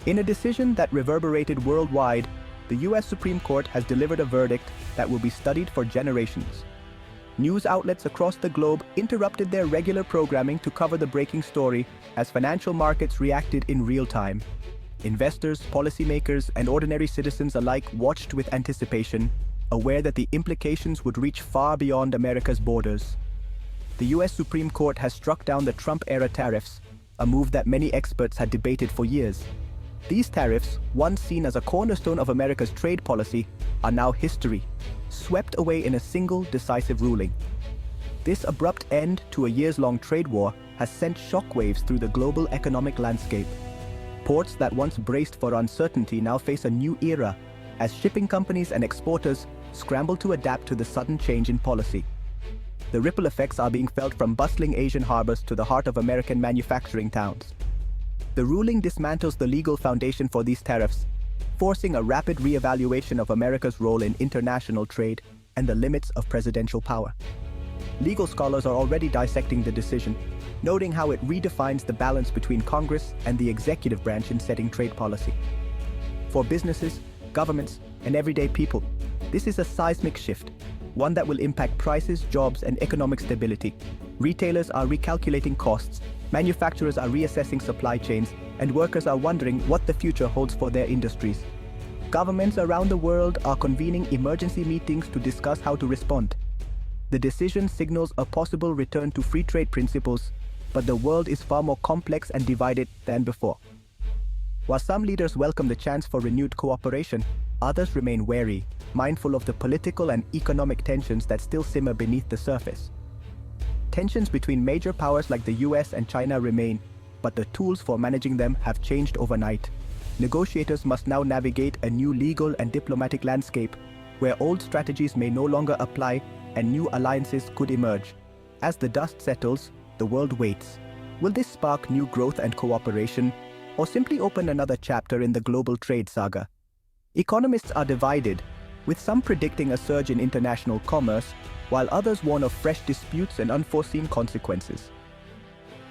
In a decision that reverberated worldwide, the US Supreme Court has delivered a verdict that will be studied for generations. News outlets across the globe interrupted their regular programming to cover the breaking story as financial markets reacted in real time. Investors, policymakers, and ordinary citizens alike watched with anticipation, aware that the implications would reach far beyond America's borders. The US Supreme Court has struck down the Trump-era tariffs, a move that many experts had debated for years. These tariffs, once seen as a cornerstone of America's trade policy, are now history, swept away in a single decisive ruling. This abrupt end to a years-long trade war has sent shockwaves through the global economic landscape. Ports that once braced for uncertainty now face a new era, as shipping companies and exporters scramble to adapt to the sudden change in policy. The ripple effects are being felt from bustling Asian harbors to the heart of American manufacturing towns. The ruling dismantles the legal foundation for these tariffs, forcing a rapid re-evaluation of America's role in international trade and the limits of presidential power. Legal scholars are already dissecting the decision, noting how it redefines the balance between Congress and the executive branch in setting trade policy. For businesses, governments, and everyday people, this is a seismic shift, one that will impact prices, jobs, and economic stability. Retailers are recalculating costs, manufacturers are reassessing supply chains, and workers are wondering what the future holds for their industries. Governments around the world are convening emergency meetings to discuss how to respond. The decision signals a possible return to free trade principles, but the world is far more complex and divided than before. While some leaders welcome the chance for renewed cooperation, others remain wary, mindful of the political and economic tensions that still simmer beneath the surface. Tensions between major powers like the US and China remain, but the tools for managing them have changed overnight. Negotiators must now navigate a new legal and diplomatic landscape, where old strategies may no longer apply and new alliances could emerge. As the dust settles, the world waits. Will this spark new growth and cooperation, or simply open another chapter in the global trade saga? Economists are divided, with some predicting a surge in international commerce, while others warn of fresh disputes and unforeseen consequences.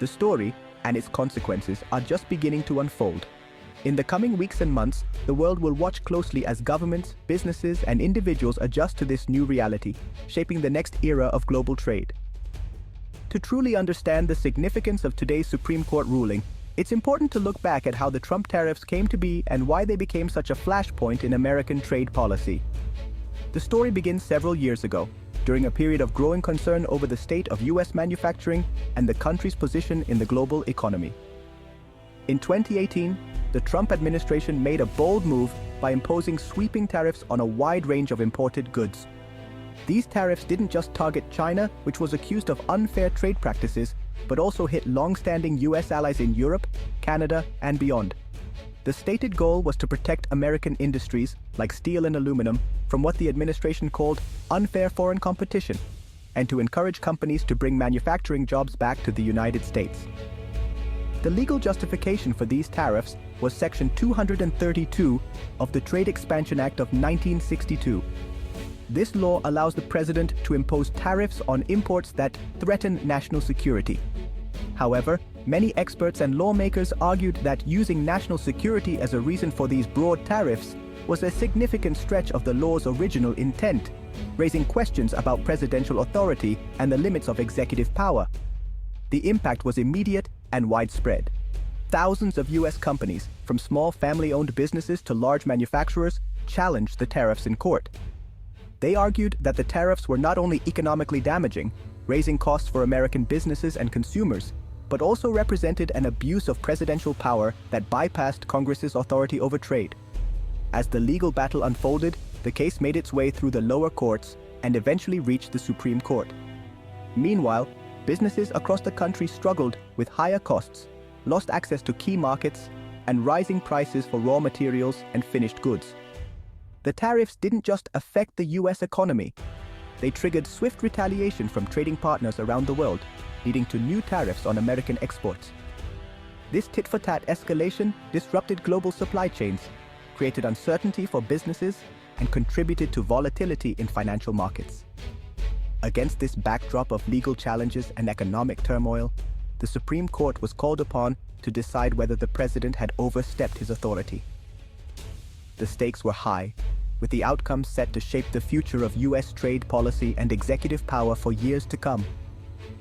The story and its consequences are just beginning to unfold. In the coming weeks and months, the world will watch closely as governments, businesses, and individuals adjust to this new reality, shaping the next era of global trade. To truly understand the significance of today's Supreme Court ruling, it's important to look back at how the Trump tariffs came to be and why they became such a flashpoint in American trade policy. The story begins several years ago, during a period of growing concern over the state of US manufacturing and the country's position in the global economy. In 2018, the Trump administration made a bold move by imposing sweeping tariffs on a wide range of imported goods. These tariffs didn't just target China, which was accused of unfair trade practices, but also hit long-standing US allies in Europe, Canada, and beyond. The stated goal was to protect American industries, like steel and aluminum, from what the administration called unfair foreign competition, and to encourage companies to bring manufacturing jobs back to the United States. The legal justification for these tariffs was Section 232 of the Trade Expansion Act of 1962. This law allows the president to impose tariffs on imports that threaten national security. However, many experts and lawmakers argued that using national security as a reason for these broad tariffs was a significant stretch of the law's original intent, raising questions about presidential authority and the limits of executive power. The impact was immediate and widespread. Thousands of US companies, from small family-owned businesses to large manufacturers, challenged the tariffs in court. They argued that the tariffs were not only economically damaging, raising costs for American businesses and consumers, but also represented an abuse of presidential power that bypassed Congress's authority over trade. As the legal battle unfolded, the case made its way through the lower courts and eventually reached the Supreme Court. Meanwhile, businesses across the country struggled with higher costs, lost access to key markets, and rising prices for raw materials and finished goods. The tariffs didn't just affect the US economy. They triggered swift retaliation from trading partners around the world, leading to new tariffs on American exports. This tit-for-tat escalation disrupted global supply chains, created uncertainty for businesses, and contributed to volatility in financial markets. Against this backdrop of legal challenges and economic turmoil, the Supreme Court was called upon to decide whether the president had overstepped his authority. The stakes were high, with the outcome set to shape the future of U.S. trade policy and executive power for years to come.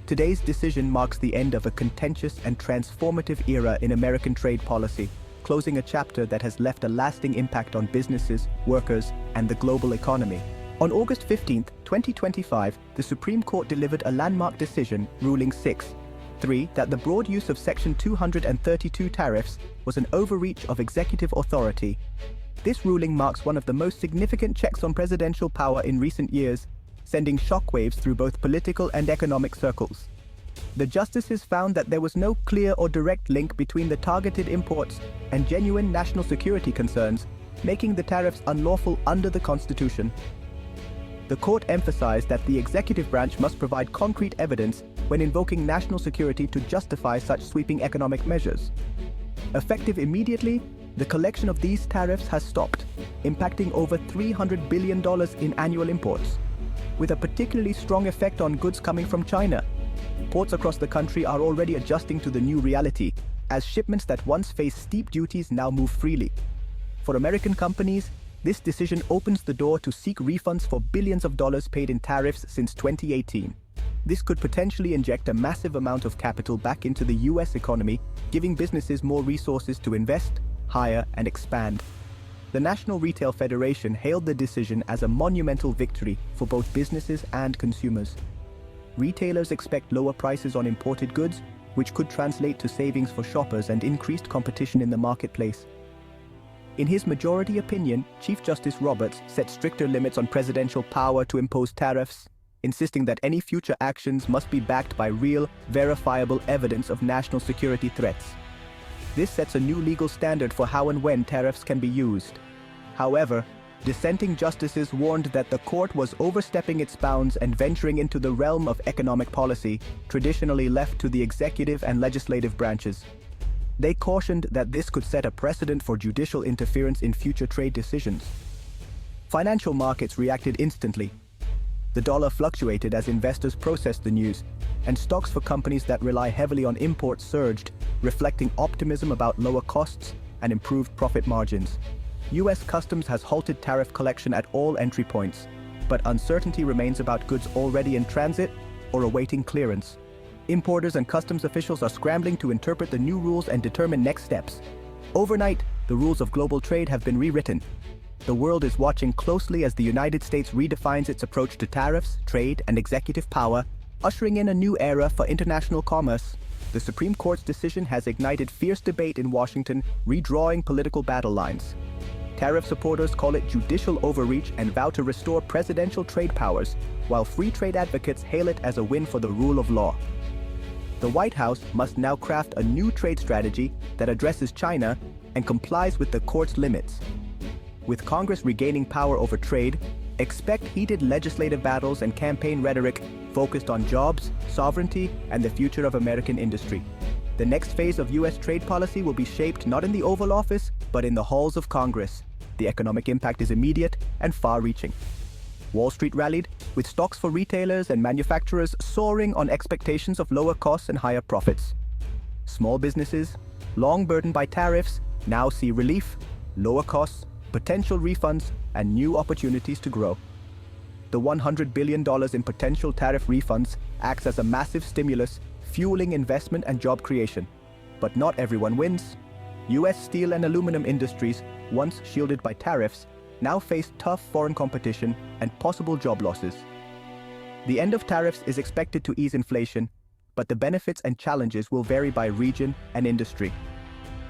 Today's decision marks the end of a contentious and transformative era in American trade policy, closing a chapter that has left a lasting impact on businesses, workers, and the global economy. On August 15, 2025, the Supreme Court delivered a landmark decision, ruling 6-3, that the broad use of Section 232 tariffs was an overreach of executive authority. This ruling marks one of the most significant checks on presidential power in recent years, sending shockwaves through both political and economic circles. The justices found that there was no clear or direct link between the targeted imports and genuine national security concerns, making the tariffs unlawful under the Constitution. The court emphasized that the executive branch must provide concrete evidence when invoking national security to justify such sweeping economic measures. Effective immediately, the collection of these tariffs has stopped, impacting over $300 billion in annual imports, with a particularly strong effect on goods coming from China. Ports across the country are already adjusting to the new reality, as shipments that once faced steep duties now move freely. For American companies, this decision opens the door to seek refunds for billions of dollars paid in tariffs since 2018. This could potentially inject a massive amount of capital back into the U.S. economy, giving businesses more resources to invest, hire, and expand. The National Retail Federation hailed the decision as a monumental victory for both businesses and consumers. Retailers expect lower prices on imported goods, which could translate to savings for shoppers and increased competition in the marketplace. In his majority opinion, Chief Justice Roberts set stricter limits on presidential power to impose tariffs, insisting that any future actions must be backed by real, verifiable evidence of national security threats. This sets a new legal standard for how and when tariffs can be used. However, dissenting justices warned that the court was overstepping its bounds and venturing into the realm of economic policy, traditionally left to the executive and legislative branches. They cautioned that this could set a precedent for judicial interference in future trade decisions. Financial markets reacted instantly. The dollar fluctuated as investors processed the news, and stocks for companies that rely heavily on imports surged, reflecting optimism about lower costs and improved profit margins. U.S. Customs has halted tariff collection at all entry points, but uncertainty remains about goods already in transit or awaiting clearance. Importers and customs officials are scrambling to interpret the new rules and determine next steps. Overnight, the rules of global trade have been rewritten. The world is watching closely as the United States redefines its approach to tariffs, trade, and executive power, ushering in a new era for international commerce. The Supreme Court's decision has ignited fierce debate in Washington, redrawing political battle lines. Tariff supporters call it judicial overreach and vow to restore presidential trade powers, while free trade advocates hail it as a win for the rule of law. The White House must now craft a new trade strategy that addresses China and complies with the court's limits. With Congress regaining power over trade, expect heated legislative battles and campaign rhetoric focused on jobs, sovereignty, and the future of American industry. The next phase of U.S. trade policy will be shaped not in the Oval Office, but in the halls of Congress. The economic impact is immediate and far-reaching. Wall Street rallied, with stocks for retailers and manufacturers soaring on expectations of lower costs and higher profits. Small businesses, long burdened by tariffs, now see relief, lower costs, potential refunds, and new opportunities to grow. The $100 billion in potential tariff refunds acts as a massive stimulus, fueling investment and job creation. But not everyone wins. U.S. steel and aluminum industries, once shielded by tariffs, now face tough foreign competition and possible job losses. The end of tariffs is expected to ease inflation, but the benefits and challenges will vary by region and industry.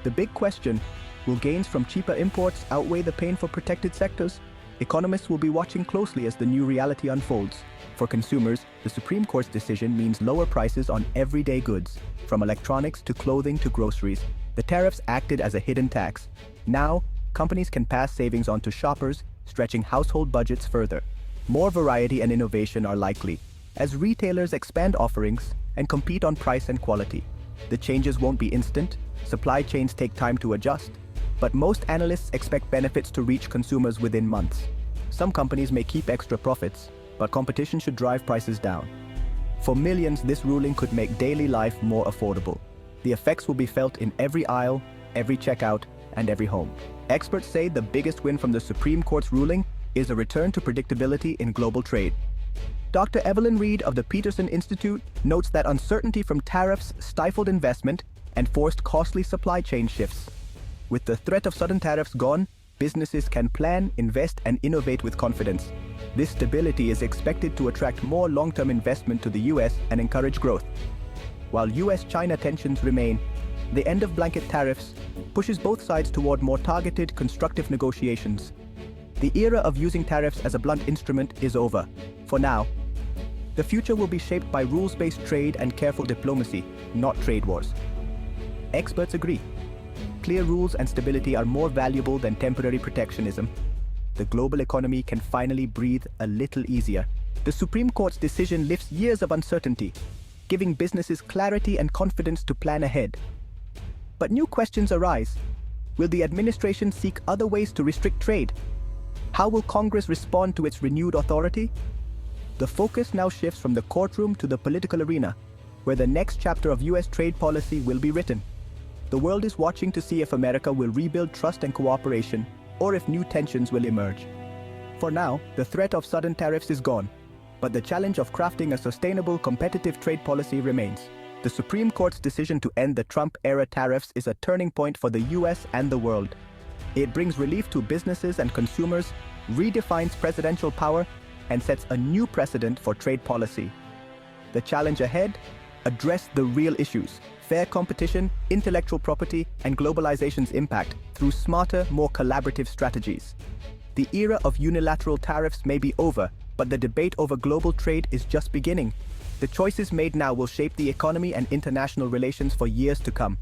The big question, will gains from cheaper imports outweigh the pain for protected sectors? Economists will be watching closely as the new reality unfolds. For consumers, the Supreme Court's decision means lower prices on everyday goods, from electronics to clothing to groceries. The tariffs acted as a hidden tax. Now, companies can pass savings on to shoppers, stretching household budgets further. More variety and innovation are likely, as retailers expand offerings and compete on price and quality. The changes won't be instant, supply chains take time to adjust, but most analysts expect benefits to reach consumers within months. Some companies may keep extra profits, but competition should drive prices down. For millions, this ruling could make daily life more affordable. The effects will be felt in every aisle, every checkout, and every home. Experts say the biggest win from the Supreme Court's ruling is a return to predictability in global trade. Dr. Evelyn Reed of the Peterson Institute notes that uncertainty from tariffs stifled investment and forced costly supply chain shifts. With the threat of sudden tariffs gone, businesses can plan, invest, and innovate with confidence. This stability is expected to attract more long-term investment to the US and encourage growth. While US-China tensions remain, the end of blanket tariffs pushes both sides toward more targeted, constructive negotiations. The era of using tariffs as a blunt instrument is over, for now. The future will be shaped by rules-based trade and careful diplomacy, not trade wars. Experts agree. Clear rules and stability are more valuable than temporary protectionism. The global economy can finally breathe a little easier. The Supreme Court's decision lifts years of uncertainty, giving businesses clarity and confidence to plan ahead. But new questions arise. Will the administration seek other ways to restrict trade? How will Congress respond to its renewed authority? The focus now shifts from the courtroom to the political arena, where the next chapter of US trade policy will be written. The world is watching to see if America will rebuild trust and cooperation, or if new tensions will emerge. For now, the threat of sudden tariffs is gone, but the challenge of crafting a sustainable, competitive trade policy remains. The Supreme Court's decision to end the Trump-era tariffs is a turning point for the US and the world. It brings relief to businesses and consumers, redefines presidential power, and sets a new precedent for trade policy. The challenge ahead? Address the real issues: fair competition, intellectual property, and globalization's impact through smarter, more collaborative strategies. The era of unilateral tariffs may be over, but the debate over global trade is just beginning. The choices made now will shape the economy and international relations for years to come.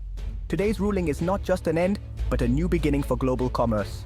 Today's ruling is not just an end, but a new beginning for global commerce.